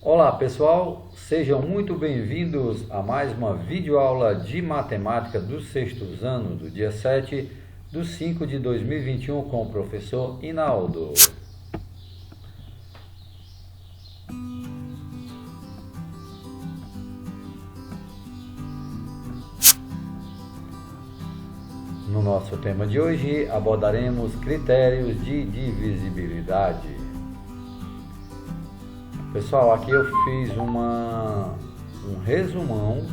Olá pessoal, sejam muito bem-vindos a mais uma videoaula de matemática dos sextos anos do dia 7/5/2021 com o professor Inaldo. No nosso tema de hoje abordaremos critérios de divisibilidade. Pessoal, aqui eu fiz um resumão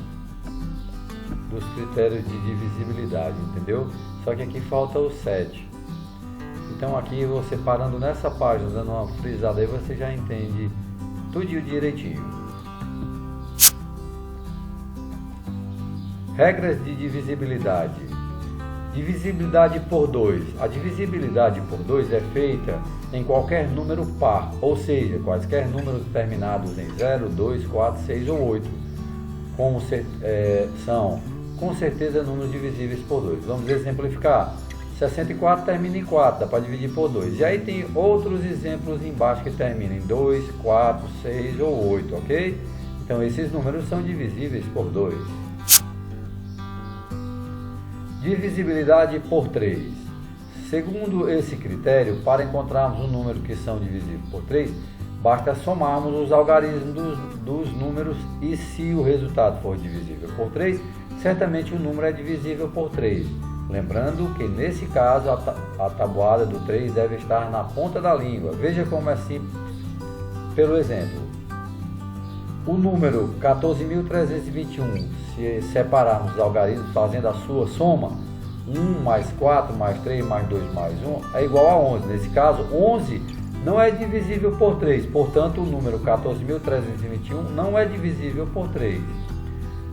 dos critérios de divisibilidade, entendeu? Só que aqui falta o 7. Então aqui você parando nessa página, dando uma frisada aí, você já entende tudo direitinho. Regras de divisibilidade. Divisibilidade por 2. A divisibilidade por 2 é feita em qualquer número par, ou seja, quaisquer números terminados em 0, 2, 4, 6 ou 8, são com certeza números divisíveis por 2. Vamos exemplificar. 64 termina em 4, dá para dividir por 2. E aí tem outros exemplos embaixo que terminam em 2, 4, 6 ou 8, ok? Então esses números são divisíveis por 2. Divisibilidade por 3. Segundo esse critério, para encontrarmos um número que são divisíveis por 3, basta somarmos os algarismos dos números e se o resultado for divisível por 3, certamente o número é divisível por 3. Lembrando que nesse caso a tabuada do 3 deve estar na ponta da língua. Veja como é simples pelo exemplo. O número 14.321, se separarmos os algarismos fazendo a sua soma, 1 mais 4 mais 3 mais 2 mais 1 é igual a 11. Nesse caso, 11 não é divisível por 3, portanto o número 14.321 não é divisível por 3.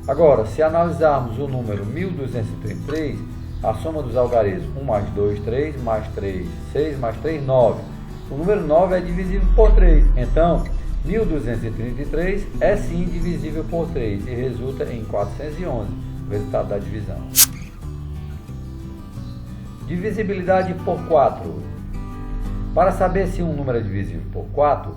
Agora, se analisarmos o número 1233, a soma dos algarismos 1 mais 2, 3, mais 3, 6, mais 3, 9. O número 9 é divisível por 3, então 1233 é sim divisível por 3 e resulta em 411, o resultado da divisão. Divisibilidade por 4. Para saber se um número é divisível por 4,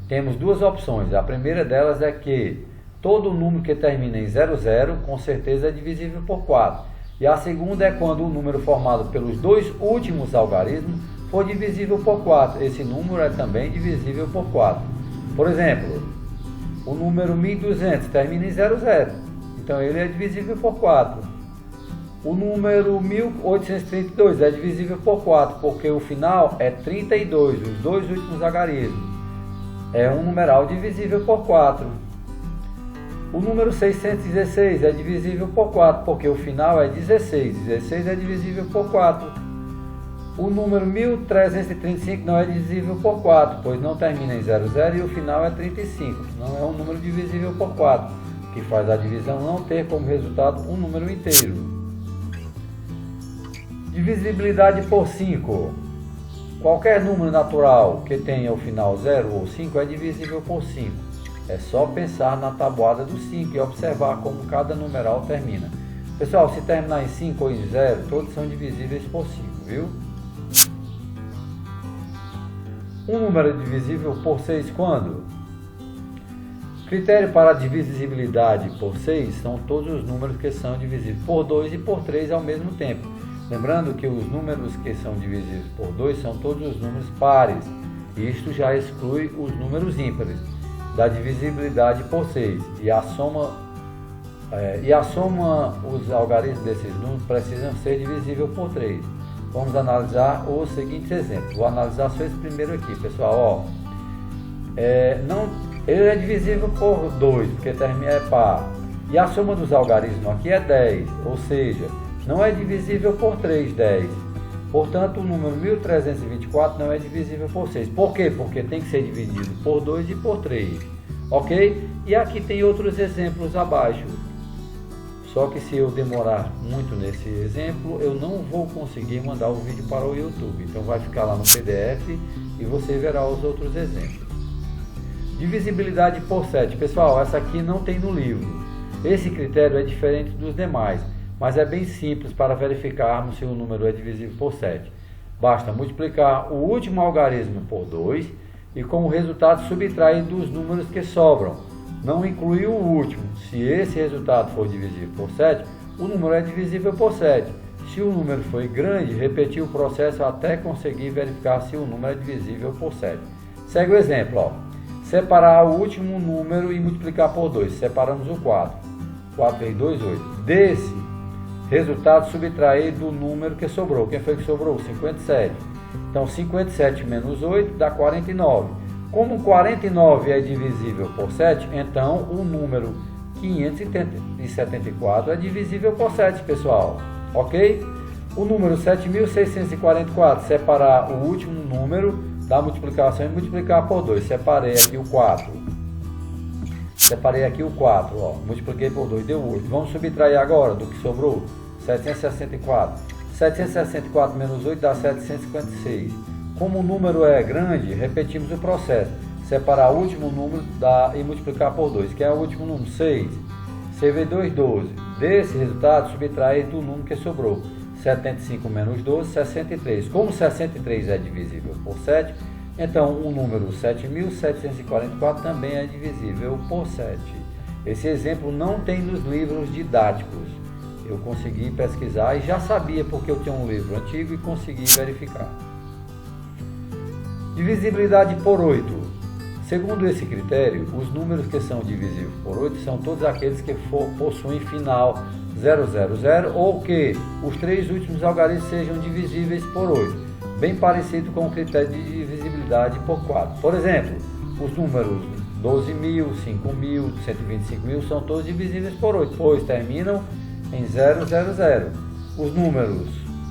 temos duas opções. A primeira delas é que todo número que termina em 00 com certeza é divisível por 4. E a segunda é quando o número formado pelos dois últimos algarismos for divisível por 4. Esse número é também divisível por 4. Por exemplo, o número 1200 termina em 00, então ele é divisível por 4. O número 1832 é divisível por 4, porque o final é 32, os dois últimos algarismos. É um numeral divisível por 4. O número 616 é divisível por 4, porque o final é 16, 16 é divisível por 4. O número 1335 não é divisível por 4, pois não termina em 00 e o final é 35. Não é um número divisível por 4, que faz a divisão não ter como resultado um número inteiro. Divisibilidade por 5. Qualquer número natural que tenha o final 0 ou 5 é divisível por 5. É só pensar na tabuada do 5 e observar como cada numeral termina. Pessoal, se terminar em 5 ou em 0, todos são divisíveis por 5, viu? Um número é divisível por 6 quando? Critério para a divisibilidade por 6 são todos os números que são divisíveis por 2 e por 3 ao mesmo tempo. Lembrando que os números que são divisíveis por 2 são todos os números pares. Isto já exclui os números ímpares da divisibilidade por 6. E a soma, os algarismos desses números precisam ser divisíveis por 3. Vamos analisar os seguintes exemplos. Vou analisar só esse primeiro aqui, pessoal. Ele é divisível por 2, porque termina é par. E a soma dos algarismos aqui é 10, ou seja, não é divisível por 3, 10. Portanto, o número 1324 não é divisível por 6. Por quê? Porque tem que ser dividido por 2 e por 3. Ok? E aqui tem outros exemplos abaixo. Só que se eu demorar muito nesse exemplo, eu não vou conseguir mandar o vídeo para o YouTube. Então vai ficar lá no PDF e você verá os outros exemplos. Divisibilidade por 7. Pessoal, essa aqui não tem no livro. Esse critério é diferente dos demais, mas é bem simples para verificarmos se o número é divisível por 7. Basta multiplicar o último algarismo por 2 e como resultado subtrair dos números que sobram. Não incluir o último. Se esse resultado for divisível por 7, o número é divisível por 7. Se o número foi grande, repetir o processo até conseguir verificar se o número é divisível por 7. Segue o exemplo, ó. Separar o último número e multiplicar por 2. Separamos o 4. 4 vezes 2, 8. Desse resultado, subtrair do número que sobrou. Quem foi que sobrou? 57. Então, 57 menos 8 dá 49. Como 49 é divisível por 7, então o número 574 é divisível por 7, pessoal. Ok? O número 7.644, separar o último número da multiplicação e multiplicar por 2. Separei aqui o 4. Separei aqui o 4, ó. Multipliquei por 2, deu 8. Vamos subtrair agora do que sobrou. 764. 764 menos 8 dá 756. Como o número é grande, repetimos o processo. Separar o último número e multiplicar por 2. Que é o último número? 6. 6 vezes 2, 12. Desse resultado, subtrair do número que sobrou. 75 menos 12, 63. Como 63 é divisível por 7, então o número 7.744 também é divisível por 7. Esse exemplo não tem nos livros didáticos. Eu consegui pesquisar e já sabia porque eu tinha um livro antigo e consegui verificar. Divisibilidade por 8. Segundo esse critério, os números que são divisíveis por 8 são todos aqueles que possuem final 000 ou que os 3 últimos algarismos sejam divisíveis por 8, bem parecido com o critério de divisibilidade por 4. Por exemplo, os números 12.000, 5.000, 125.000 são todos divisíveis por 8, pois terminam em 000. Os números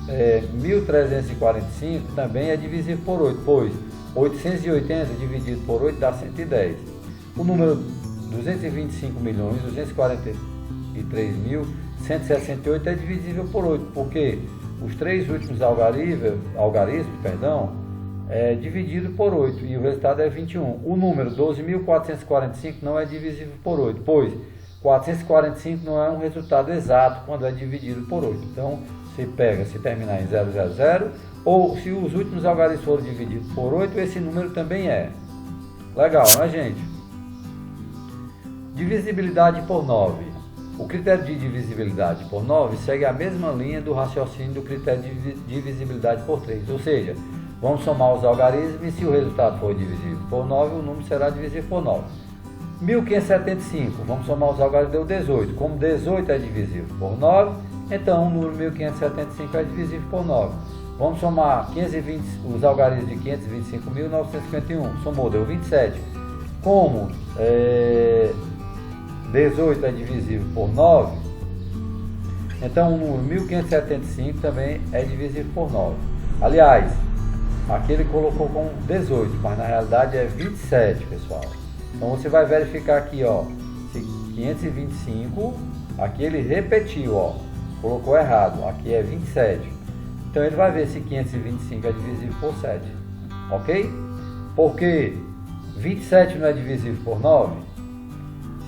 1.345 também é divisível por 8, pois 880 dividido por 8 dá 110. O número 225.243.168 é divisível por 8, porque os 3 últimos algarismos, é dividido por 8 e o resultado é 21. O número 12.445 não é divisível por 8, pois 445 não é um resultado exato quando é dividido por 8. Então, se terminar em 000, ou se os últimos algarismos forem divididos por 8, esse número também é. Legal, né, gente? Divisibilidade por 9. O critério de divisibilidade por 9 segue a mesma linha do raciocínio do critério de divisibilidade por 3. Ou seja, vamos somar os algarismos e se o resultado for divisível por 9, o número será divisível por 9. 1575, vamos somar os algarismos, deu 18. Como 18 é divisível por 9, então o número 1575 é divisível por 9. Vamos somar os algarismos de 525.951. Somou, deu 27. Como 18 é divisível por 9, então o número 1575 também é divisível por 9. Aliás, aqui ele colocou com 18, mas na realidade é 27, pessoal. Então você vai verificar aqui, ó, se 525, aqui ele repetiu, ó, colocou errado, aqui é 27. Então ele vai ver se 525 é divisível por 7, ok? Porque 27 não é divisível por 9,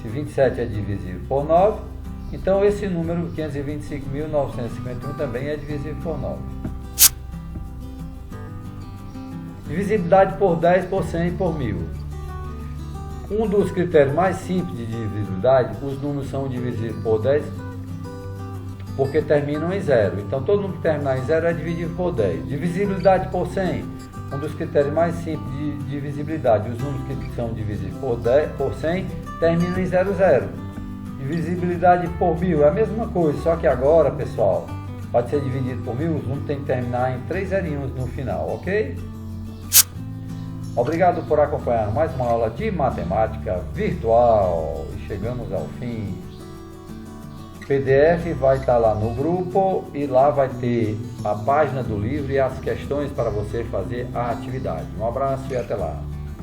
se 27 é divisível por 9, então esse número 525.951 também é divisível por 9. Divisibilidade por 10, por 100 e por 1000. Um dos critérios mais simples de divisibilidade, os números são divisíveis por 10 porque terminam em 0. Então todo número que terminar em 0 é divisível por 10. Divisibilidade por 100, um dos critérios mais simples de divisibilidade, os números que são divisíveis por 100 terminam em 00. Divisibilidade por 1000 é a mesma coisa, só que agora, pessoal, pode ser dividido por 1000, os números tem que terminar em 3 zerinhos no final, ok? Obrigado por acompanhar mais uma aula de matemática virtual. Chegamos ao fim. O PDF vai estar lá no grupo e lá vai ter a página do livro e as questões para você fazer a atividade. Um abraço e até lá.